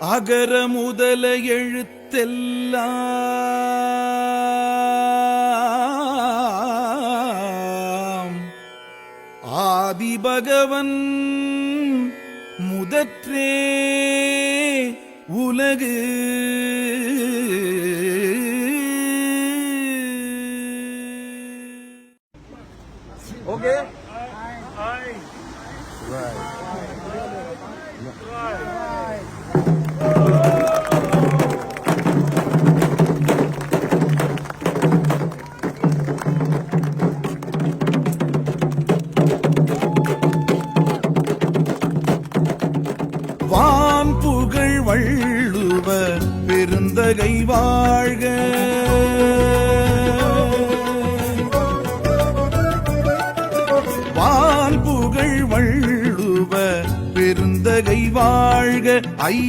அகர முதல எழுத்தெல்லாம் ஆதிபகவன் முதற்றே உலகு. Okay? வான் புகழ் வள்ளுவ பெருந்தகை வாழ்க. வான் புகழ் வள்ளுவ பெருந்தகை வாழ்க.